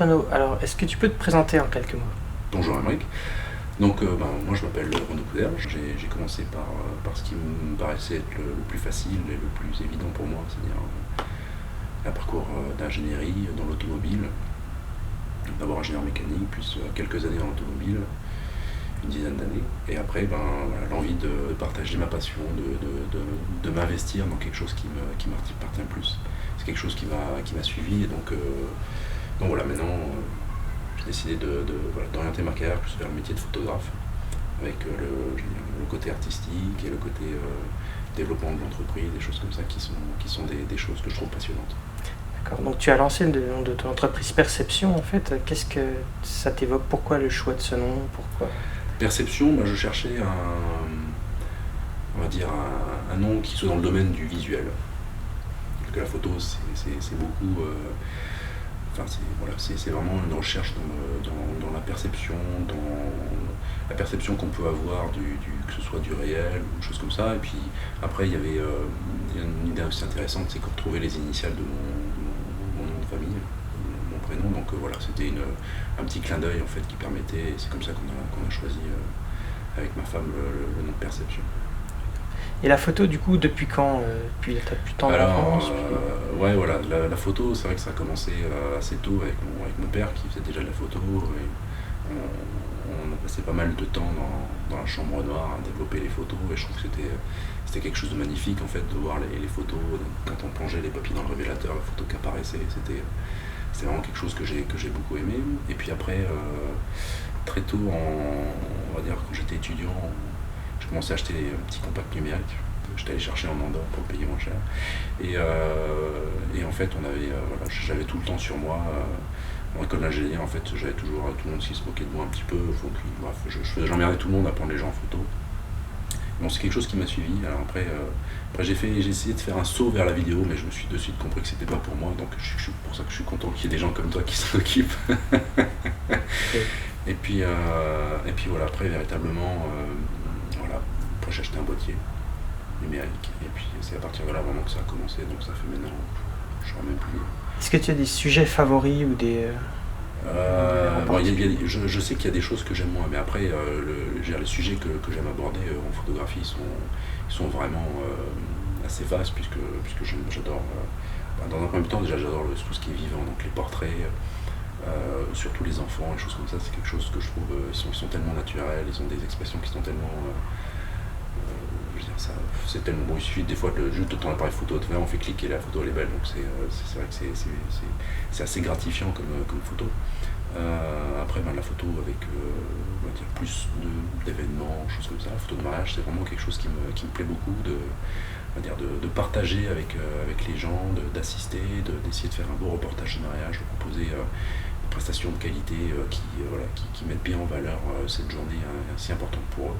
Renaud, alors est-ce que tu peux te présenter en quelques mots? Bonjour Amérique. Donc moi je m'appelle Renaud Couderge. J'ai commencé par ce qui me paraissait être le plus facile et le plus évident pour moi, c'est-à-dire un parcours d'ingénierie dans l'automobile. D'abord ingénieur mécanique, puis quelques années dans l'automobile, une dizaine d'années. Et après voilà, l'envie de partager ma passion, de m'investir dans quelque chose qui m'appartient plus. C'est quelque chose qui m'a suivi et donc voilà, maintenant j'ai décidé d'orienter ma carrière plus vers le métier de photographe, avec le côté artistique et le côté développement de l'entreprise, des choses comme ça qui sont des choses que je trouve passionnantes. D'accord, donc tu as lancé le nom de ton entreprise Perception en fait. Qu'est-ce que ça t'évoque? Pourquoi le choix de ce nom? Pourquoi Perception, je cherchais on va dire un nom qui soit dans le domaine du visuel. Parce que la photo c'est beaucoup... c'est vraiment une recherche dans la perception, dans la perception qu'on peut avoir que ce soit du réel ou des choses comme ça. Et puis après il y avait une idée aussi intéressante, c'est qu'on retrouvait les initiales de mon nom de famille, mon prénom. Donc voilà, c'était un petit clin d'œil en fait qui permettait, et c'est comme ça qu'on a choisi avec ma femme le nom de Perception. Et la photo, du coup, depuis quand? Depuis tant d'enfance ouais, voilà, la photo, c'est vrai que ça a commencé assez tôt avec mon père qui faisait déjà de la photo. Et on a passé pas mal de temps dans la chambre noire à développer les photos. Et je trouve que c'était quelque chose de magnifique, en fait, de voir les photos. Quand on plongeait les papiers dans le révélateur, la photo qui apparaissait, c'était vraiment quelque chose que j'ai beaucoup aimé. Et puis après, très tôt, on va dire, quand j'étais étudiant, j'ai commencé à acheter des petits compacts numériques. J'étais allé chercher en Andorre pour le payer moins cher. Et en fait, j'avais tout le temps sur moi. En école d'ingénieur, en fait, j'avais toujours tout le monde qui se moquait de moi un petit peu. J'emmerdais tout le monde à prendre les gens en photo. Bon, c'est quelque chose qui m'a suivi. Alors après j'ai essayé de faire un saut vers la vidéo, mais je me suis de suite compris que c'était pas pour moi. Donc pour ça que je suis content qu'il y ait des gens comme toi qui s'en occupent. Et puis voilà, après véritablement, après j'ai acheté un boîtier numérique. Et puis c'est à partir de là vraiment que ça a commencé. Donc ça fait maintenant, je ne sais même plus. Est-ce que tu as des sujets favoris ou des... je sais qu'il y a des choses que j'aime moins, mais après les sujets que j'aime aborder en photographie sont vraiment assez vastes, puisque j'adore, dans un premier temps déjà j'adore tout ce qui est vivant, donc les portraits, surtout les enfants, les choses comme ça, c'est quelque chose que je trouve, ils sont tellement naturels, ils ont des expressions qui sont tellement... c'est tellement bon, il suffit des fois juste de ton appareil photo, on fait cliquer, la photo elle est belle, donc c'est vrai que c'est assez gratifiant comme photo. Après la photo avec on va dire plus d'événements, choses comme ça, la photo de mariage, c'est vraiment quelque chose qui me plaît beaucoup, de partager avec les gens, d'assister, d'essayer de faire un beau reportage de mariage, de proposer des prestations de qualité qui mettent bien en valeur cette journée si importante pour eux.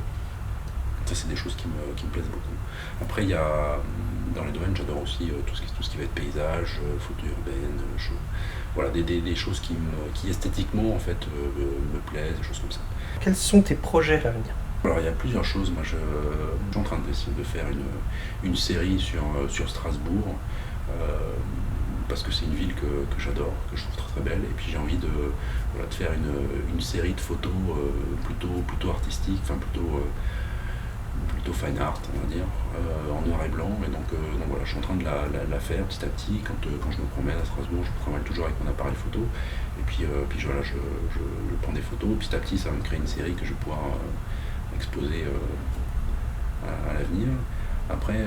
Ça, c'est des choses qui me plaisent beaucoup. Après, dans les domaines, j'adore aussi tout ce qui va être paysage, photo urbaine, des choses qui esthétiquement en fait me plaisent, des choses comme ça. Quels sont tes projets à l'avenir? Alors il y a plusieurs choses. Moi, je suis en train d'essayer de faire une série sur Strasbourg, parce que c'est une ville que j'adore, que je trouve très très belle. Et puis j'ai envie de faire une série de photos plutôt artistiques, plutôt fine art, on va dire, en noir et blanc. Et donc voilà, je suis en train de la faire petit à petit. Quand je me promène à Strasbourg, je me promène toujours avec mon appareil photo. Et puis voilà, je prends des photos. Petit à petit, ça va me créer une série que je vais pouvoir exposer à l'avenir. Après,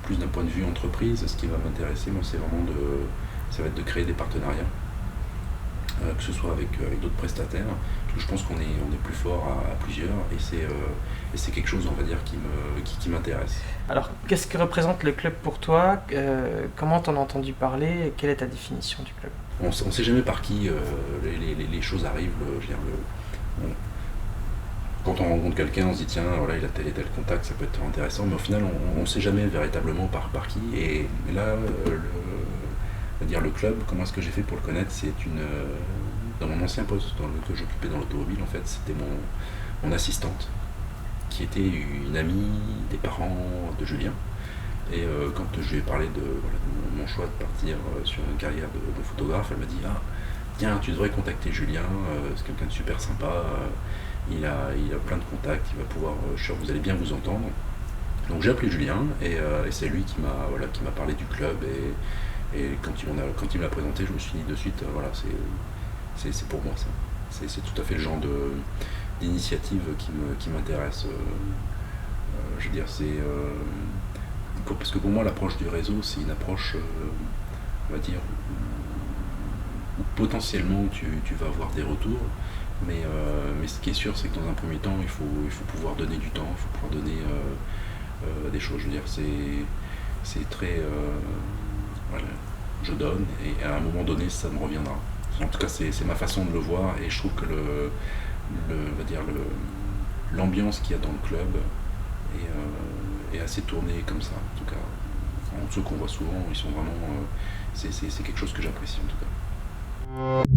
plus d'un point de vue entreprise, ce qui va m'intéresser, moi, ça va être de créer des partenariats, que ce soit avec d'autres prestataires, parce que je pense qu'on est plus fort à plusieurs, et c'est quelque chose, on va dire, qui m'intéresse. Alors, qu'est-ce que représente le club pour toi? Comment t'en as entendu parler? Quelle est ta définition du club? On ne sait jamais par qui les choses arrivent. Quand on rencontre quelqu'un, on se dit tiens, voilà, il a tel et tel contact, ça peut être intéressant, mais au final, on ne sait jamais véritablement par qui. Et là, on va dire le club, comment est-ce que j'ai fait pour le connaître? C'est dans mon ancien poste que j'occupais dans l'automobile, en fait, c'était mon assistante, qui était une amie des parents de Julien. Et quand je lui ai parlé de mon choix de partir sur une carrière de photographe, elle m'a dit ah, tiens, tu devrais contacter Julien, c'est quelqu'un de super sympa, il a plein de contacts, il va pouvoir, je suis sûr que vous allez bien vous entendre. Donc j'ai appelé Julien et c'est lui qui m'a parlé du club et quand il me l'a présenté, je me suis dit de suite, voilà, c'est pour moi ça. C'est tout à fait le genre d'initiative qui m'intéresse. Je veux dire, parce que pour moi, l'approche du réseau, c'est une approche, on va dire, où potentiellement tu vas avoir des retours, mais ce qui est sûr, c'est que dans un premier temps, il faut pouvoir donner du temps, il faut pouvoir donner des choses. Je veux dire, c'est très. Voilà, je donne et à un moment donné, ça me reviendra. En tout cas, c'est ma façon de le voir et je trouve que on va dire l'ambiance qu'il y a dans le club est assez tournée comme ça. En tout cas, ceux qu'on voit souvent, ils sont vraiment. C'est quelque chose que j'apprécie en tout cas.